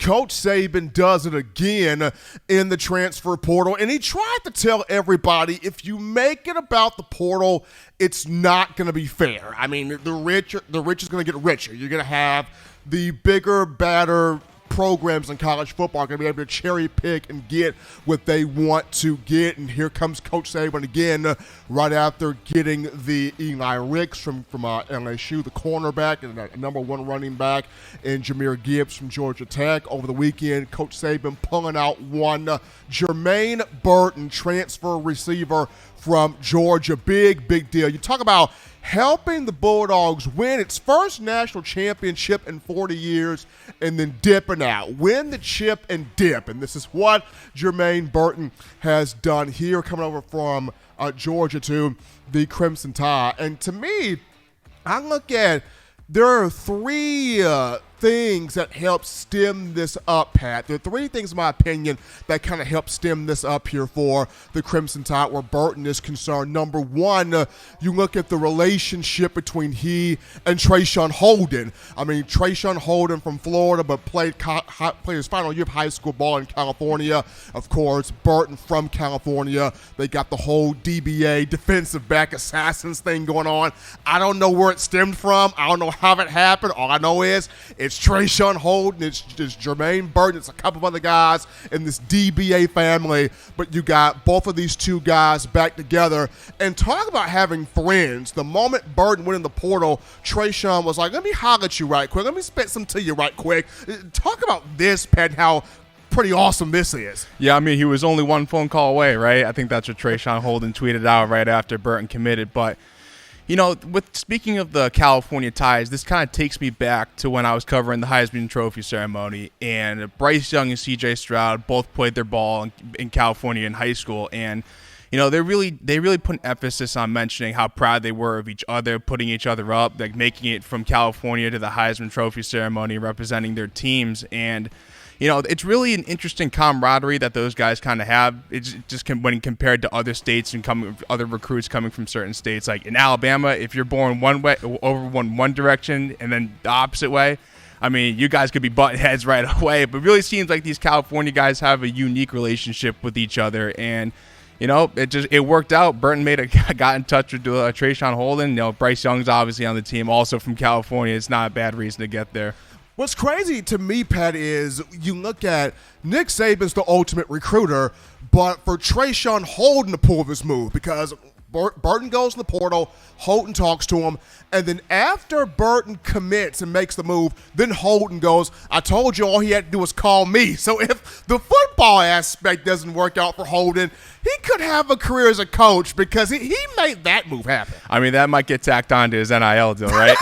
Coach Saban does it again in the transfer portal, and he tried to tell everybody, if you make it about the portal, it's not going to be fair. I mean, the rich is going to get richer. You're going to have the bigger, badder programs in college football are going to be able to cherry pick and get what they want to get. And here comes Coach Saban again, right after getting the Eli Ricks from LSU, the cornerback, and a number one running back, and Jahmyr Gibbs from Georgia Tech. Over the weekend, Coach Saban pulling out one Jermaine Burton, transfer receiver from Georgia. Big deal. You talk about helping the Bulldogs win its first national championship in 40 years and then dipping out. Win the chip and dip. And this is what Jermaine Burton has done here, coming over from Georgia to the Crimson Tide. And to me, I look at there are three things that help stem this up, Pat. There are three things, in my opinion, that kind of help stem this up here for the Crimson Tide where Burton is concerned. Number one, you look at the relationship between he and Trayshawn Holden. I mean, Trayshawn Holden from Florida, but played his final year of high school ball in California. Of course, Burton from California. They got the whole DBA, defensive back assassins thing going on. I don't know where it stemmed from. I don't know how it happened. All I know is it's Trayshawn Holden, it's Jermaine Burton, it's a couple of other guys in this DBA family, but you got both of these two guys back together. And talk about having friends. The moment Burton went in the portal, Trayshawn was like, let me holler at you right quick. Let me spit some to you right quick. Talk about this, Pat, how pretty awesome this is. Yeah, I mean, he was only one phone call away, right? I think that's what Trayshawn Holden tweeted out right after Burton committed. But you know, speaking of the California ties, this kind of takes me back to when I was covering the Heisman Trophy ceremony, and Bryce Young and C.J. Stroud both played their ball in California in high school, and you know, they really put an emphasis on mentioning how proud they were of each other, putting each other up, like making it from California to the Heisman Trophy ceremony, representing their teams. And you know, it's really an interesting camaraderie that those guys kind of have. It's just when compared to other states and other recruits coming from certain states. Like in Alabama, if you're born one way, over one direction, and then the opposite way, I mean, you guys could be butting heads right away. But it really seems like these California guys have a unique relationship with each other, and you know, it worked out. Burton got in touch with Trayshawn Holden. You know, Bryce Young's obviously on the team, also from California. It's not a bad reason to get there. What's crazy to me, Pat, is you look at Nick Saban's the ultimate recruiter, but for Trayshawn Holden to pull this move, because Burton goes in the portal, Holden talks to him, and then after Burton commits and makes the move, then Holden goes, I told you all he had to do was call me. So if the football aspect doesn't work out for Holden, he could have a career as a coach because he made that move happen. I mean, that might get tacked on to his NIL deal, right?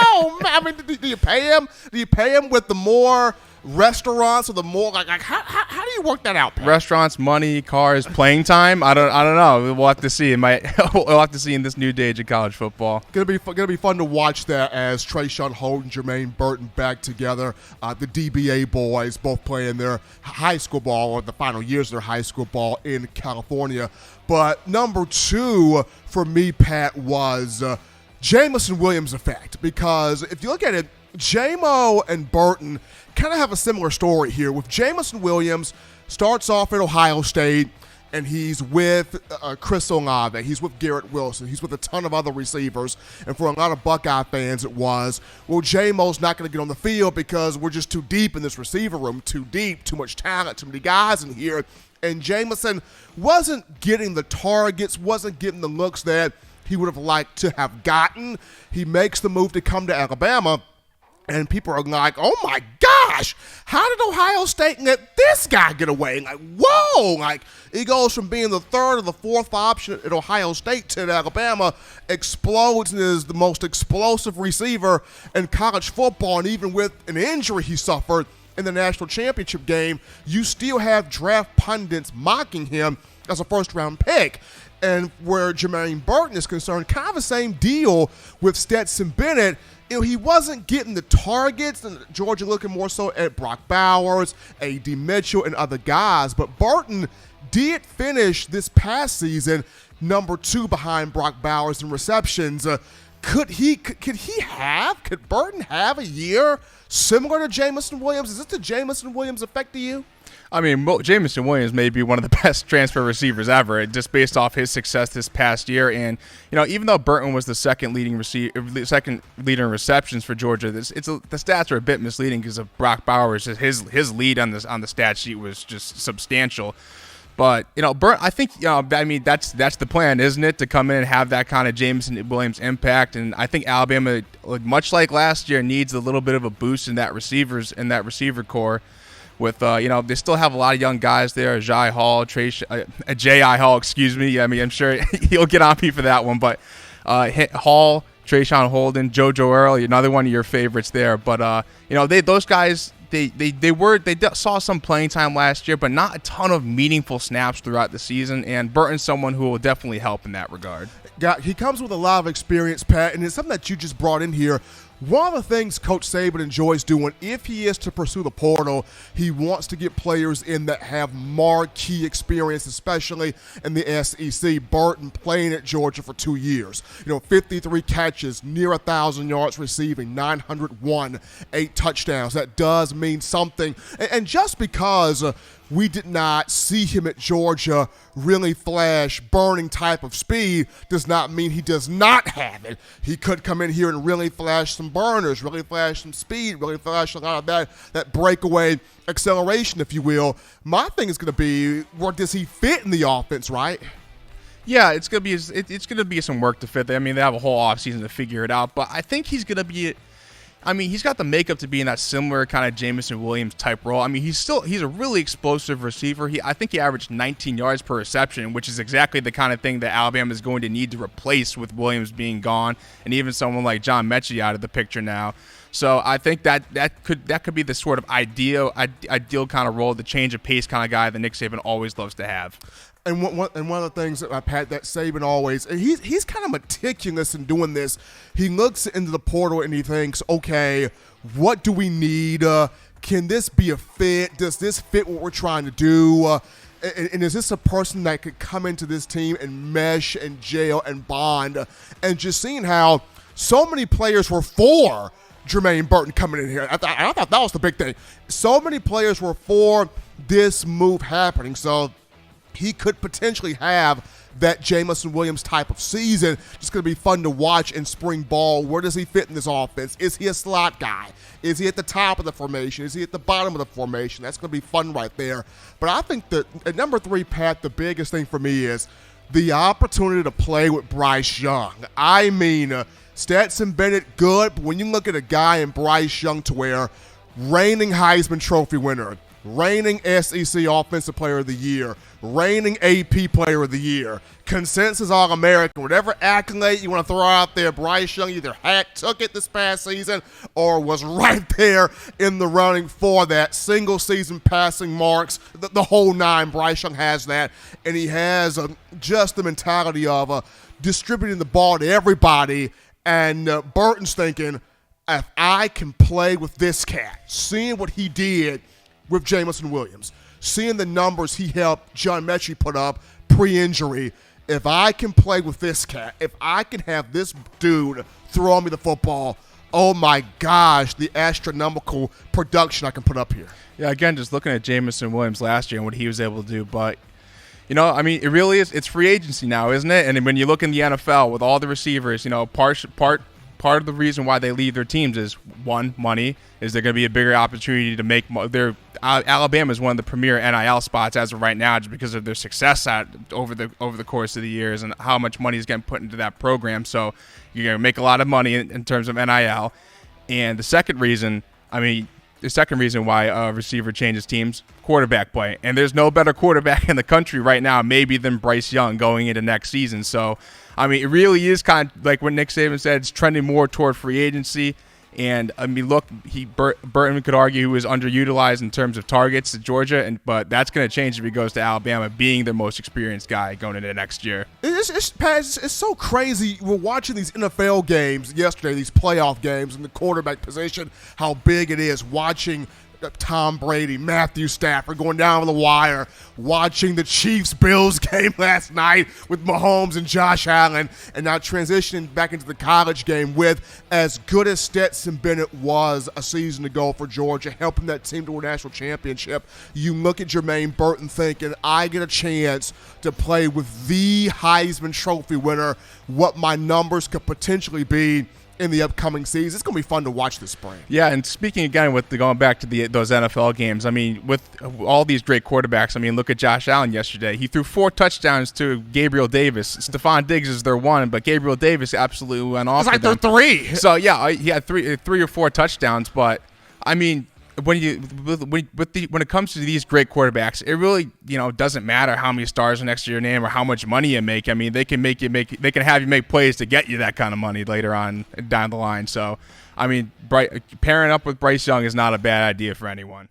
Oh, man, I mean, do you pay him? Do you pay him with the more restaurants or the more like how do you work that out, Pat? Restaurants, money, cars, playing time. I don't know. We'll have to see. We'll have to see in this new age of college football. Gonna be fun to watch that as Trayshawn Holden, Jermaine Burton back together. The DBA boys both playing their high school ball or the final years of their high school ball in California. But number two for me, Pat, was Jamison Williams' effect, because if you look at it, J-Mo and Burton kind of have a similar story here. With Jamison Williams, starts off at Ohio State, and he's with Chris Olave. He's with Garrett Wilson. He's with a ton of other receivers. And for a lot of Buckeye fans, it was, well, J-Mo's not going to get on the field because we're just too deep in this receiver room, too deep, too much talent, too many guys in here. And Jamison wasn't getting the targets, wasn't getting the looks that he would have liked to have gotten. He makes the move to come to Alabama, and people are like, oh my gosh, how did Ohio State let this guy get away? Like, whoa, like he goes from being the third or the fourth option at Ohio State to Alabama, explodes and is the most explosive receiver in college football, and even with an injury he suffered in the national championship game, you still have draft pundits mocking him as a first-round pick. And where Jermaine Burton is concerned, kind of the same deal with Stetson Bennett. You know, he wasn't getting the targets, and Georgia looking more so at Brock Bowers, A.D. Mitchell, and other guys. But Burton did finish this past season number 2 behind Brock Bowers in receptions. Could Burton have a year similar to Jamison Williams? Is this the Jamison Williams effect to you? I mean, Jamison Williams may be one of the best transfer receivers ever, just based off his success this past year. And even though Burton was the second leader in receptions for Georgia, the stats are a bit misleading because of Brock Bowers. His lead on the stat sheet was just substantial. But Burton, I think that's the plan, isn't it, to come in and have that kind of Jamison Williams impact? And I think Alabama, much like last year, needs a little bit of a boost in that receiver core. With they still have a lot of young guys there, J.I. Hall, excuse me. I mean, I'm sure he'll get on me for that one, but Hall, Trayshawn Holden, JoJo Earl, another one of your favorites there. But those guys, they saw some playing time last year, but not a ton of meaningful snaps throughout the season. And Burton's someone who will definitely help in that regard. He comes with a lot of experience, Pat, and it's something that you just brought in here. One of the things Coach Saban enjoys doing, if he is to pursue the portal, he wants to get players in that have marquee experience, especially in the SEC. Burton playing at Georgia for 2 years. 53 catches, near 1,000 yards receiving, 901, 8 touchdowns. That does mean something. And just because we did not see him at Georgia really flash burning type of speed does not mean he does not have it. He could come in here and really flash some burners, really flash some speed, really flash a lot of that breakaway acceleration, if you will. My thing is going to be, where does he fit in the offense, right? Yeah, it's gonna be some work to fit. I mean, they have a whole offseason to figure it out, but I think he's gonna be. I mean, he's got the makeup to be in that similar kind of Jamison Williams type role. I mean, he's a really explosive receiver. I think he averaged 19 yards per reception, which is exactly the kind of thing that Alabama is going to need to replace with Williams being gone, and even someone like John Mechie out of the picture now. So I think that could be the sort of ideal kind of role, the change of pace kind of guy that Nick Saban always loves to have. And one of the things that I've had that Saban always, he's kind of meticulous in doing this. He looks into the portal and he thinks, okay, what do we need? Can this be a fit? Does this fit what we're trying to do? And is this a person that could come into this team and mesh and gel and bond? And just seeing how so many players were for Jermaine Burton coming in here. I thought that was the big thing. So many players were for this move happening. So he could potentially have that Jamison Williams type of season. Just going to be fun to watch in spring ball. Where does he fit in this offense? Is he a slot guy? Is he at the top of the formation? Is he at the bottom of the formation? That's going to be fun right there. But I think that at number 3, Pat, the biggest thing for me is the opportunity to play with Bryce Young. I mean, Stetson Bennett, good, but when you look at a guy in Bryce Young to where reigning Heisman Trophy winner, reigning SEC Offensive Player of the Year, reigning AP Player of the Year, consensus All-American, whatever accolade you want to throw out there, Bryce Young either took it this past season or was right there in the running for that. Single season passing marks, the whole 9, Bryce Young has that. And he has just the mentality of distributing the ball to everybody. And Burton's thinking, if I can play with this cat, seeing what he did with Jamison Williams, seeing the numbers he helped John Mechie put up pre-injury, if I can play with this cat, if I can have this dude throw me the football, oh my gosh, the astronomical production I can put up here. Yeah, again, just looking at Jamison Williams last year and what he was able to do, but I mean, it really is. It's free agency now, isn't it? And when you look in the NFL with all the receivers, part of the reason why they leave their teams is, one, money. Is there going to be a bigger opportunity to make Alabama is one of the premier NIL spots as of right now, just because of their success over the course of the years and how much money is getting put into that program. So you're going to make a lot of money in terms of NIL. And the second reason why a receiver changes teams, quarterback play. And there's no better quarterback in the country right now, maybe, than Bryce Young going into next season. So, I mean, it really is kind of like what Nick Saban said, it's trending more toward free agency. And, I mean, look, Burton could argue he was underutilized in terms of targets at Georgia, but that's going to change if he goes to Alabama, being their most experienced guy going into next year. It's so crazy. We're watching these NFL games yesterday, these playoff games, in the quarterback position, how big it is, watching Tom Brady, Matthew Stafford going down the wire, watching the Chiefs-Bills game last night with Mahomes and Josh Allen, and now transitioning back into the college game with as good as Stetson Bennett was a season ago for Georgia, helping that team to a national championship. You look at Jermaine Burton thinking, I get a chance to play with the Heisman Trophy winner, what my numbers could potentially be in the upcoming season. It's going to be fun to watch this spring. Yeah, and speaking again with going back to those NFL games, I mean, with all these great quarterbacks, I mean, look at Josh Allen yesterday. He threw 4 touchdowns to Gabriel Davis. Stephon Diggs is their one, but Gabriel Davis absolutely went off. It's like they're 3. So yeah, he had three or 4 touchdowns, but I mean, when it comes to these great quarterbacks, it really doesn't matter how many stars are next to your name or how much money you make. I mean, they can have you make plays to get you that kind of money later on down the line. So, I mean, pairing up with Bryce Young is not a bad idea for anyone.